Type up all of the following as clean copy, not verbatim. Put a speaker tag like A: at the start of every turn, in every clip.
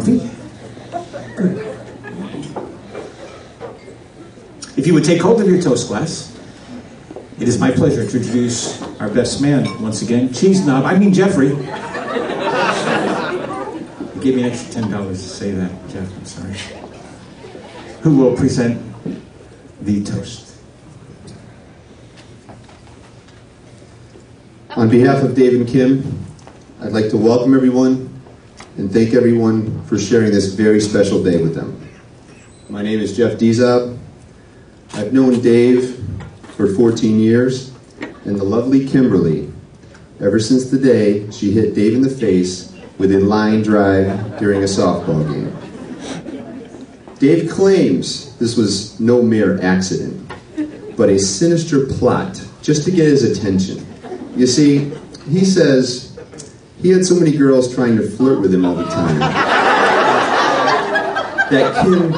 A: Comfy? Good. If you would take hold of your toast glass, it is my pleasure to introduce our best man once again, Jeffrey. You gave me an extra $10 to say that, Jeff, I'm sorry. Who will present the toast.
B: On behalf of Dave and Kim, I'd like to welcome everyone and thank everyone for sharing this very special day with them. My name is Jeff Dizab. I've known Dave for 14 years and the lovely Kimberly ever since the day she hit Dave in the face with a line drive during a softball game. Dave claims this was no mere accident, but a sinister plot just to get his attention. You see, he says he had so many girls trying to flirt with him all the time that Kim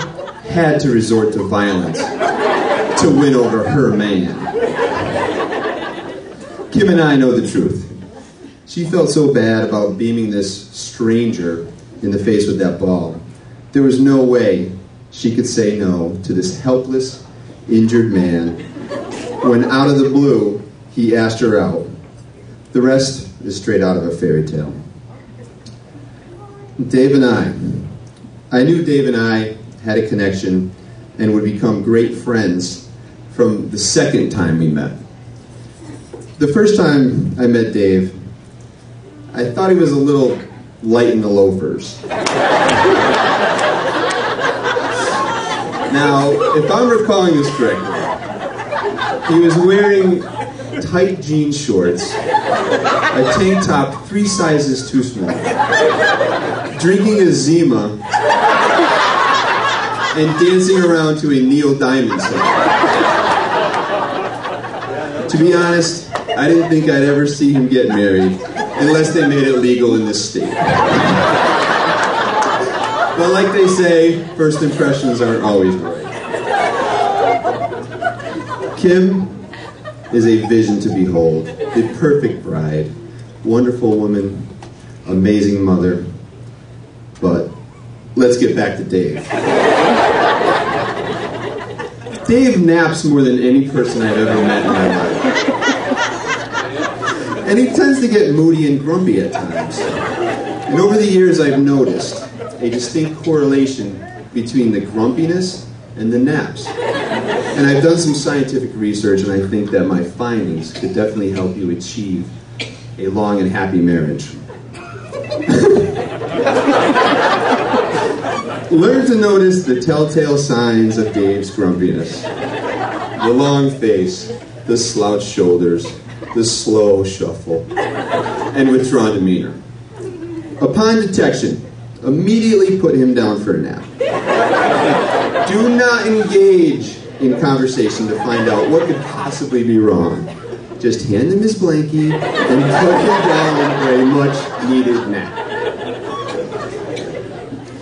B: had to resort to violence to win over her man. Kim and I know the truth. She felt so bad about beaming this stranger in the face with that ball. There was no way she could say no to this helpless, injured man when out of the blue, he asked her out. The rest is straight out of a fairy tale. Dave and I knew Dave and I had a connection and would become great friends from the second time we met. The first time I met Dave, I thought he was a little light in the loafers. Now, if I'm recalling this correctly, he was wearing tight jean shorts, a tank top 3 sizes too small, drinking a Zima, and dancing around to a Neil Diamond song. To be honest, I didn't think I'd ever see him get married unless they made it legal in this state. But like they say, first impressions aren't always right. Kim is a vision to behold, the perfect bride, wonderful woman, amazing mother. But let's get back to Dave. Dave naps more than any person I've ever met in my life. And he tends to get moody and grumpy at times. And over the years I've noticed a distinct correlation between the grumpiness and the naps. And I've done some scientific research, and I think that my findings could definitely help you achieve a long and happy marriage. Learn to notice the telltale signs of Dave's grumpiness. The long face, the slouched shoulders, the slow shuffle, and withdrawn demeanor. Upon detection, immediately put him down for a nap. Do not engage in conversation to find out what could possibly be wrong. Just hand him his blankie and put him down for a much needed nap.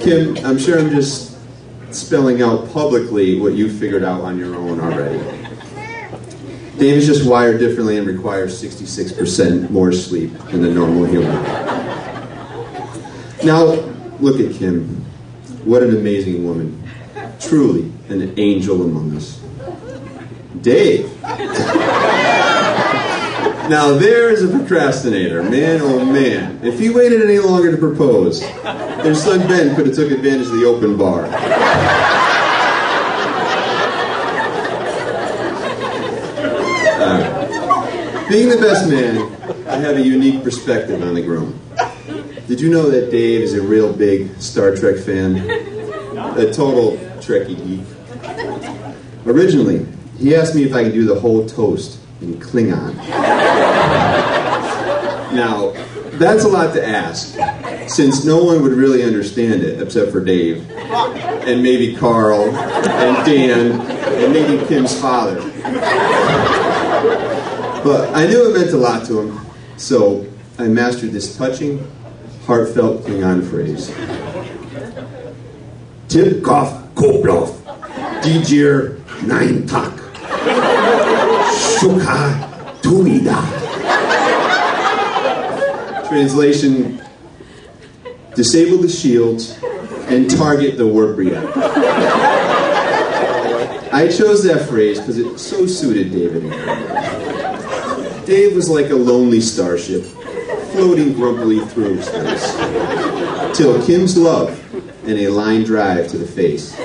B: Kim, I'm sure I'm just spelling out publicly what you figured out on your own already. Dave is just wired differently and requires 66% more sleep than a normal human. Now, look at Kim. What an amazing woman. Truly an angel among us. Dave. Now there's a procrastinator. Man, oh man. If he waited any longer to propose, their son Ben could have took advantage of the open bar. Being the best man, I have a unique perspective on the groom. Did you know that Dave is a real big Star Trek fan? A total Trekkie geek. Originally, he asked me if I could do the whole toast in Klingon. Now, that's a lot to ask, since no one would really understand it except for Dave, and maybe Carl, and Dan, and maybe Kim's father. But I knew it meant a lot to him, so I mastered this touching, heartfelt Klingon phrase. Tipkov Koplov, Dijir Nine Tak, Shukha Tumida. Translation: disable the shields, and target the warbriette. I chose that phrase because it so suited David and Kim. Dave was like a lonely starship, floating grumpily through space, till Kim's love and a line drive to the face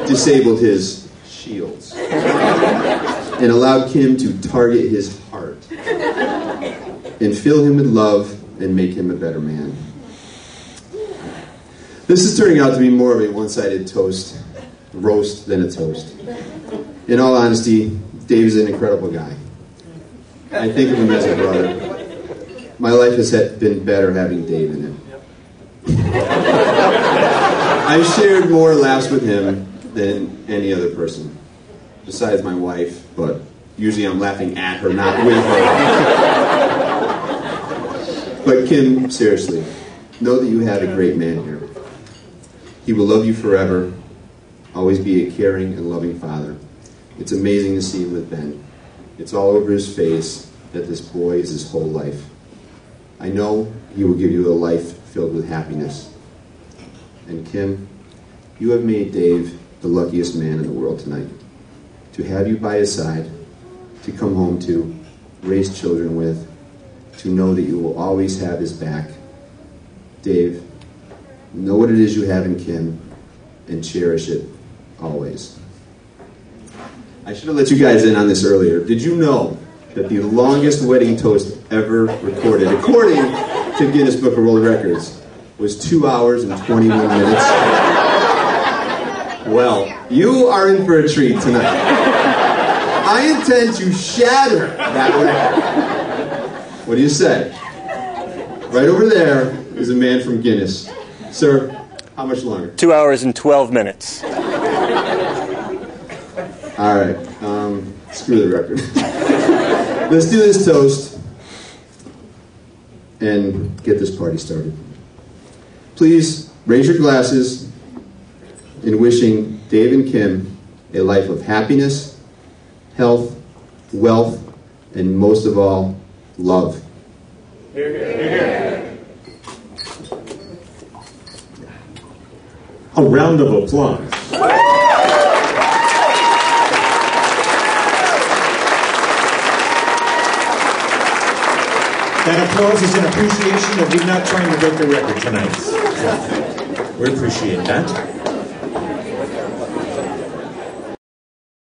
B: disabled his shields and allowed Kim to target his heart and fill him with love and make him a better man. This is turning out to be more of a one-sided roast than a toast. In all honesty, Dave is an incredible guy. I think of him as a brother. My life has been better having Dave in it. I've shared more laughs with him than any other person, besides my wife, but usually I'm laughing at her, not with her. But Kim, seriously, know that you have a great man here. He will love you forever, always be a caring and loving father. It's amazing to see him with Ben. It's all over his face that this boy is his whole life. I know he will give you a life filled with happiness. And Kim, you have made Dave the luckiest man in the world tonight. To have you by his side, to come home to, raise children with, to know that you will always have his back. Dave, know what it is you have in Kim, and cherish it always. I should have let you guys in on this earlier. Did you know that the longest wedding toast ever recorded, according to Guinness Book of World Records, was 2 hours and 21 minutes? Well, you are in for a treat tonight. I intend to shatter that record. What do you say? Right over there is a man from Guinness. Sir, how much longer?
C: 2 hours and 12 minutes.
B: All right, screw the record. Let's do this toast and get this party started. Please raise your glasses in wishing Dave and Kim a life of happiness, health, wealth, and most of all, love.
A: Here, here, here. A round of applause. That applause is an appreciation that we're not trying to break the record tonight. We appreciate that.